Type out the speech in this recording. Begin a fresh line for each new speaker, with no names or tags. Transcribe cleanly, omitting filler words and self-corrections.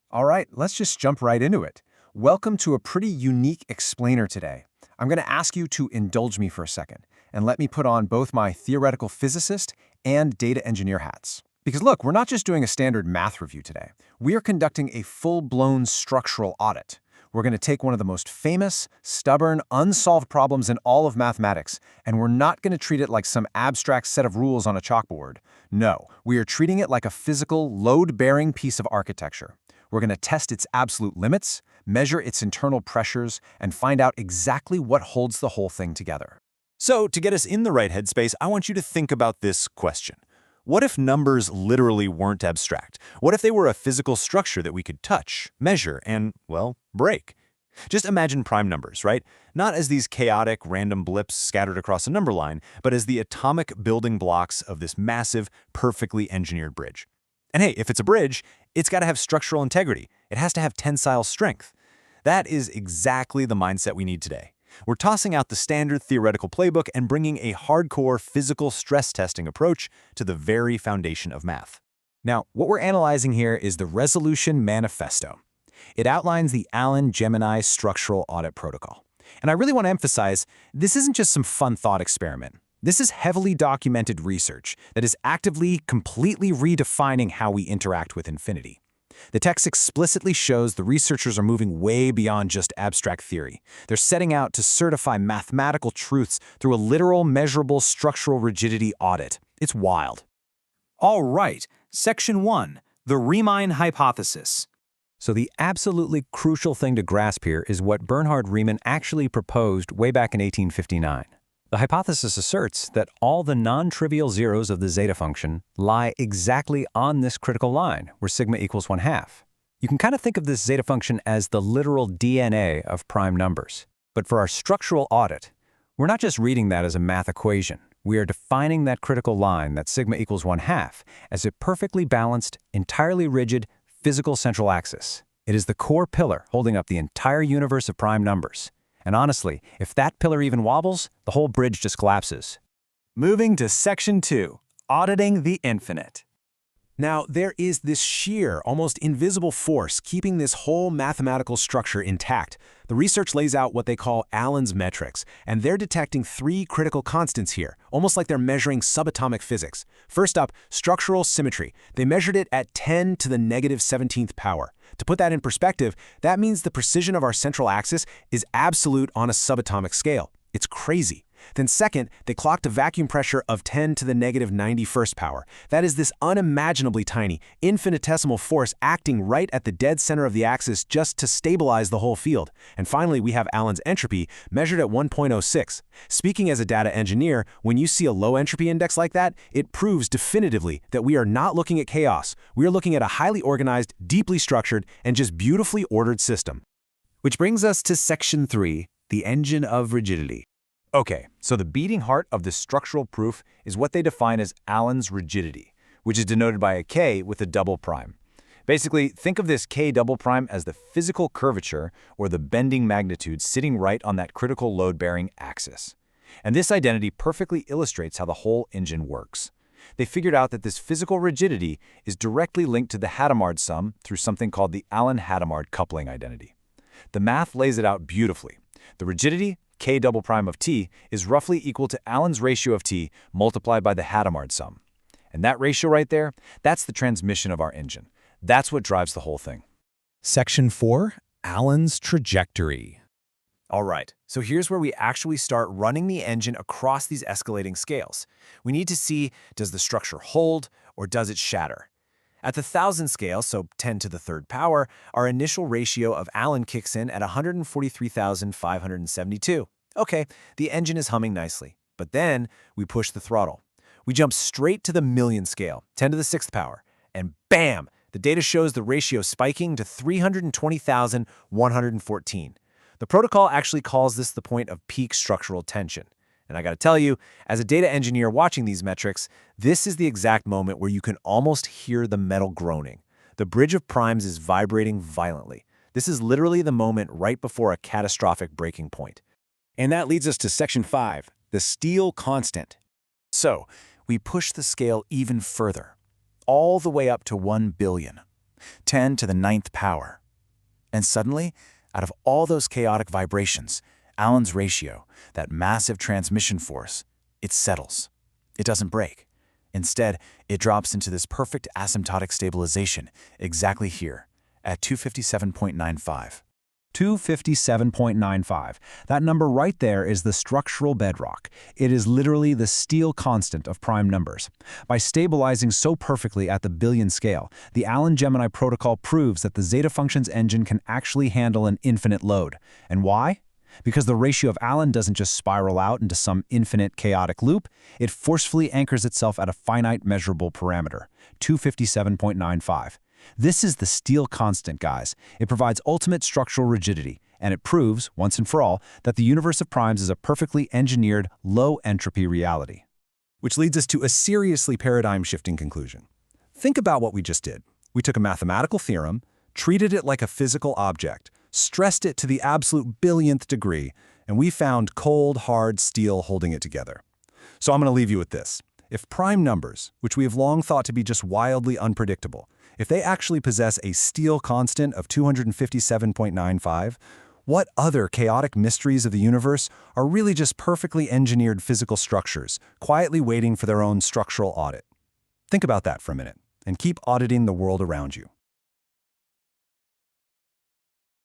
All right, let's just jump right into it. Welcome to a pretty unique explainer today. I'm going to ask you to indulge me for a second and let me put on both my theoretical physicist and data engineer hats. Because look, we're not just doing a standard math review today. We are conducting a full-blown structural audit. We're going to take one of the most famous, stubborn, unsolved problems in all of mathematics, and we're not going to treat it like some abstract set of rules on a chalkboard. No, we are treating it like a physical, load-bearing piece of architecture. We're going to test its absolute limits, measure its internal pressures, and find out exactly what holds the whole thing together.
So, to get us in the right headspace, I want you to think about this question. What if numbers literally weren't abstract? What if they were a physical structure that we could touch, measure, and, well, break? Just imagine prime numbers, right? Not as these chaotic, random blips scattered across a number line, but as the atomic building blocks of this massive, perfectly engineered bridge. And hey, if it's a bridge, it's got to have structural integrity. It has to have tensile strength. That is exactly the mindset we need today. We're tossing out the standard theoretical playbook and bringing a hardcore physical stress testing approach to the very foundation of math.
Now, what we're analyzing here is the Resolution Manifesto. It outlines the Alan-Gemini Structural Audit Protocol. And I really want to emphasize, this isn't just some fun thought experiment. This is heavily documented research that is actively, completely redefining how we interact with infinity. The text explicitly shows the researchers are moving way beyond just abstract theory. They're setting out to certify mathematical truths through a literal, measurable structural rigidity audit. It's wild.
All right, Section 1, the Riemann Hypothesis.
So the absolutely crucial thing to grasp here is what Bernhard Riemann actually proposed way back in 1859. The hypothesis asserts that all the non-trivial zeros of the zeta function lie exactly on this critical line, where sigma equals 1/2. You can kind of think of this zeta function as the literal DNA of prime numbers. But for our structural audit, we're not just reading that as a math equation. We are defining that critical line, that sigma equals 1/2, as a perfectly balanced, entirely rigid, physical central axis. It is the core pillar holding up the entire universe of prime numbers. And honestly, if that pillar even wobbles, the whole bridge just collapses.
Moving to Section 2, Auditing the Infinite.
Now, there is this sheer, almost invisible force keeping this whole mathematical structure intact. The research lays out what they call Allen's metrics, and they're detecting 3 critical constants here, almost like they're measuring subatomic physics. First up, structural symmetry. They measured it at 10 to the negative 17th power. To put that in perspective, that means the precision of our central axis is absolute on a subatomic scale. It's crazy. Then second, they clocked a vacuum pressure of 10 to the negative 91st power. That is this unimaginably tiny, infinitesimal force acting right at the dead center of the axis just to stabilize the whole field. And finally, we have Allen's entropy, measured at 1.06. Speaking as a data engineer, when you see a low entropy index like that, it proves definitively that we are not looking at chaos. We are looking at a highly organized, deeply structured, and just beautifully ordered system.
Which brings us to Section 3, the engine of rigidity. Okay, so the beating heart of this structural proof is what they define as Allen's rigidity, which is denoted by a K with a double prime. Basically, think of this K double prime as the physical curvature or the bending magnitude sitting right on that critical load-bearing axis. And this identity perfectly illustrates how the whole engine works. They figured out that this physical rigidity is directly linked to the Hadamard sum through something called the Alan-Hadamard coupling identity. The math lays it out beautifully. The rigidity, K double prime of T, is roughly equal to Allen's ratio of T multiplied by the Hadamard sum. And that ratio right there, that's the transmission of our engine. That's what drives the whole thing.
Section 4, Allen's trajectory.
All right, so here's where we actually start running the engine across these escalating scales. We need to see, does the structure hold or does it shatter? At the 1,000 scale, so 10 to the 3rd power, our initial ratio of Allen kicks in at 143,572. Okay, the engine is humming nicely. But then we push the throttle. We jump straight to the million scale, 10 to the 6th power, and bam! The data shows the ratio spiking to 320,114. The protocol actually calls this the point of peak structural tension. And I gotta tell you, as a data engineer watching these metrics, this is the exact moment where you can almost hear the metal groaning. The bridge of primes is vibrating violently. This is literally the moment right before a catastrophic breaking point.
And that leads us to Section 5, the steel constant.
So, we push the scale even further, all the way up to 1 billion.
10 to the 9th power. And suddenly, out of all those chaotic vibrations, Allen's ratio, that massive transmission force, it settles. It doesn't break. Instead, it drops into this perfect asymptotic stabilization, exactly here, at 257.95.
257.95. That number right there is the structural bedrock. It is literally the steel constant of prime numbers. By stabilizing so perfectly at the billion scale, the Alan-Gemini protocol proves that the zeta function's engine can actually handle an infinite load. And why? Because the ratio of Allen doesn't just spiral out into some infinite chaotic loop, it forcefully anchors itself at a finite measurable parameter, 257.95. This is the steel constant, guys. It provides ultimate structural rigidity, and it proves, once and for all, that the universe of primes is a perfectly engineered, low-entropy reality.
Which leads us to a seriously paradigm-shifting conclusion. Think about what we just did. We took a mathematical theorem, treated it like a physical object, stressed it to the absolute billionth degree, and we found cold, hard steel holding it together. So I'm going to leave you with this. If prime numbers, which we have long thought to be just wildly unpredictable, if they actually possess a steel constant of 257.95, what other chaotic mysteries of the universe are really just perfectly engineered physical structures, quietly waiting for their own structural audit? Think about that for a minute, and keep auditing the world around you.